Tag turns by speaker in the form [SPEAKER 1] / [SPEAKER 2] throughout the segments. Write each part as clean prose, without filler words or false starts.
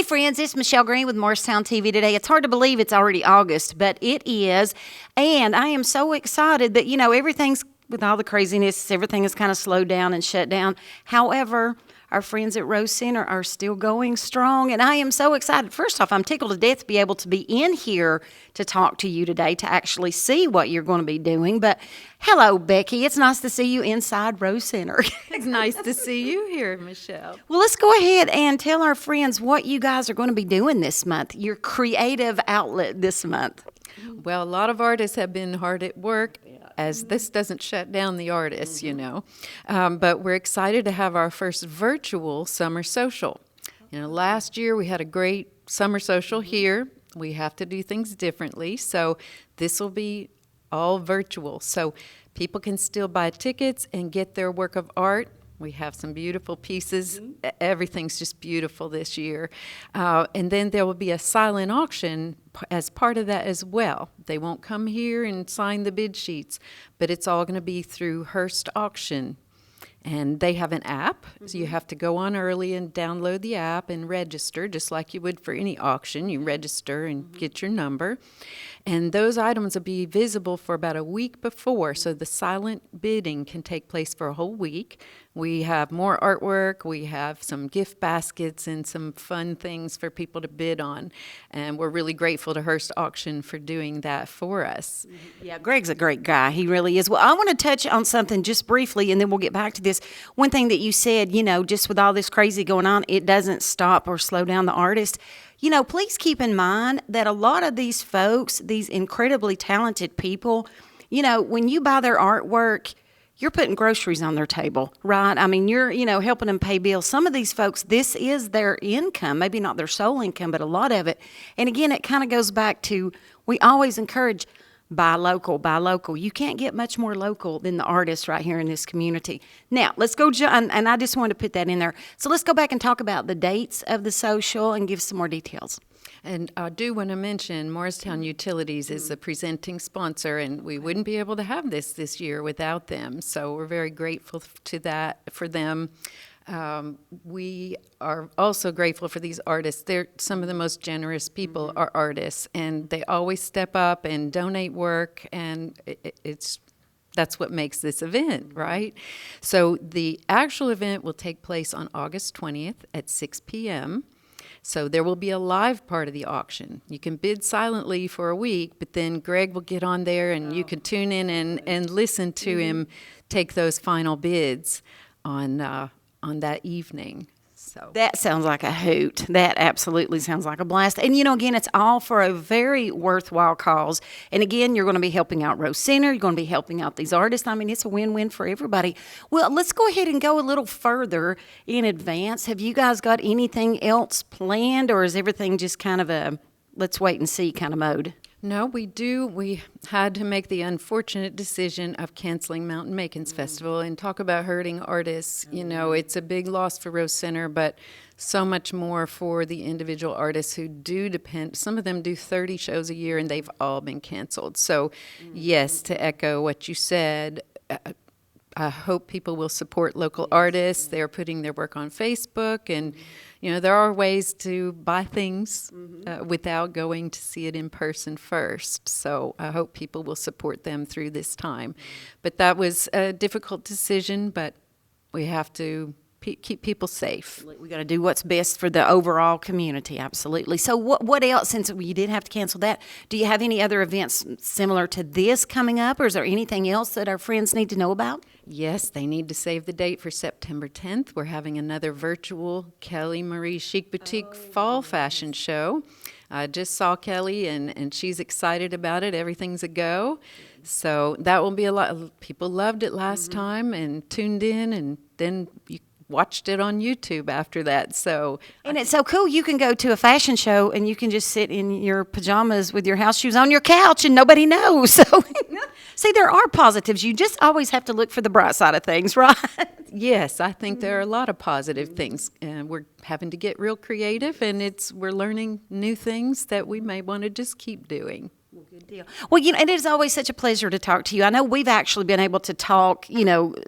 [SPEAKER 1] friends, it's Michelle Green with Morristown TV today. It's hard to believe it's already August, but it is. And I am so excited that, everything's, with all the craziness, everything is kind of slowed down and shut down. However, our friends at Rose Center are still going strong, and I am so excited. First off, I'm tickled to death to be able to be in here to talk to you today, to actually see what you're going to be doing. But hello, Becky. It's nice to see you inside Rose Center.
[SPEAKER 2] It's nice to see you here, Michelle.
[SPEAKER 1] Well, let's go ahead and tell our friends what you guys are going to be doing this month, your creative outlet this month.
[SPEAKER 2] Well, a lot of artists have been hard at work, as this doesn't shut down the artists, but we're excited to have our first virtual summer social. Last year we had a great summer social here. We have to do things differently, so this will be all virtual. So people can still buy tickets and get their work of art. We have some beautiful pieces. Everything's just beautiful this year. And then there will be a silent auction as part of that as well. They won't come here and sign the bid sheets, but it's all going to be through Hearst Auction. And they have an app, so you have to go on early and download the app and register, just like you would for any auction. You register and get your number. And those items will be visible for about a week before, so the silent bidding can take place for a whole week. We have more artwork, we have some gift baskets and some fun things for people to bid on. And we're really grateful to Hearst Auction for doing that for us.
[SPEAKER 1] Yeah, Greg's a great guy. He really is. Well, I want to touch on something just briefly, and then we'll get back to this. One thing that you said, just with all this crazy going on, it doesn't stop or slow down the artist. Please keep in mind that a lot of these folks, these incredibly talented people, when you buy their artwork, you're putting groceries on their table, right? I mean, you're, helping them pay bills. Some of these folks, this is their income, maybe not their sole income, but a lot of it. And again, it kind of goes back to, we always encourage buy local, buy local. You can't get much more local than the artists right here in this community. Now, let's go, and I just wanted to put that in there. So let's go back and talk about the dates of the social and give some more details.
[SPEAKER 2] And I do want to mention Morristown Utilities is the presenting sponsor, and we wouldn't be able to have this year without them. So we're very grateful for them. We are also grateful for these artists. They're some of the most generous people are artists, and they always step up and donate work, and that's what makes this event, right? So the actual event will take place on August 20th at 6 p.m., so there will be a live part of the auction. You can bid silently for a week, but then Greg will get on there and you can tune in and listen to him take those final bids on that evening. So
[SPEAKER 1] that sounds like a hoot. That absolutely sounds like a blast. And, again, it's all for a very worthwhile cause. And, again, you're going to be helping out Rose Center. You're going to be helping out these artists. I mean, it's a win-win for everybody. Well, let's go ahead and go a little further in advance. Have you guys got anything else planned, or is everything just kind of a let's wait and see kind of mode?
[SPEAKER 2] No, we do. We had to make the unfortunate decision of canceling Mountain Makins Festival, and talk about hurting artists. It's a big loss for Rose Center, but so much more for the individual artists who do depend. Some of them do 30 shows a year, and they've all been canceled. So, yes, to echo what you said, I hope people will support local artists. They're putting their work on Facebook, and there are ways to buy things without going to see it in person first. So I hope people will support them through this time. But that was a difficult decision, but we have to keep people safe.
[SPEAKER 1] We got to do what's best for the overall community, absolutely. So what else, since you did have to cancel that, do you have any other events similar to this coming up, or is there anything else that our friends need to know about?
[SPEAKER 2] Yes, they need to save the date for September 10th. We're having another virtual Kelly Marie Chic Boutique Fall Fashion Show. I just saw Kelly, and she's excited about it. Everything's a go. So that will be a lot. People loved it last time and tuned in, and then you watched it on YouTube after that.
[SPEAKER 1] And it's so cool. You can go to a fashion show and you can just sit in your pajamas with your house shoes on your couch and nobody knows. So see, there are positives. You just always have to look for the bright side of things, right?
[SPEAKER 2] Yes, I think there are a lot of positive things. We're having to get real creative, and we're learning new things that we may want to just keep doing.
[SPEAKER 1] Well, good deal. Well, and it is always such a pleasure to talk to you. I know we've actually been able to talk,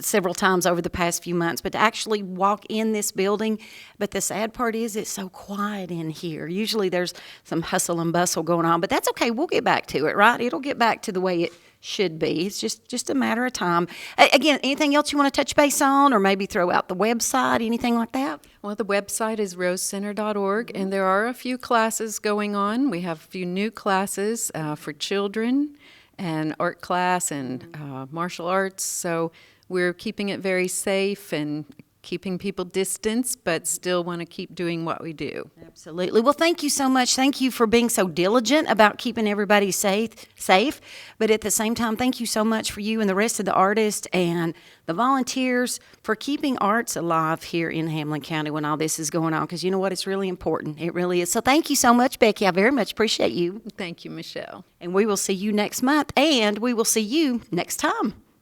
[SPEAKER 1] several times over the past few months, but to actually walk in this building. But the sad part is it's so quiet in here. Usually there's some hustle and bustle going on, but that's okay. We'll get back to it, right? It'll get back to the way it should be. It's just a matter of time. Again, anything else you want to touch base on, or maybe throw out the website, anything like that?
[SPEAKER 2] Well, the website is rosecenter.org, and there are a few classes going on. We have a few new classes for children, and art class, and martial arts. So we're keeping it very safe and keeping people distanced, but still want to keep doing what we do.
[SPEAKER 1] Absolutely. Well, thank you so much. Thank you for being so diligent about keeping everybody safe. But at the same time, thank you so much for you and the rest of the artists and the volunteers for keeping arts alive here in Hamlin County when all this is going on. Because you know what? It's really important. It really is. So thank you so much, Becky. I very much appreciate you.
[SPEAKER 2] Thank you, Michelle.
[SPEAKER 1] And we will see you next month, and we will see you next time.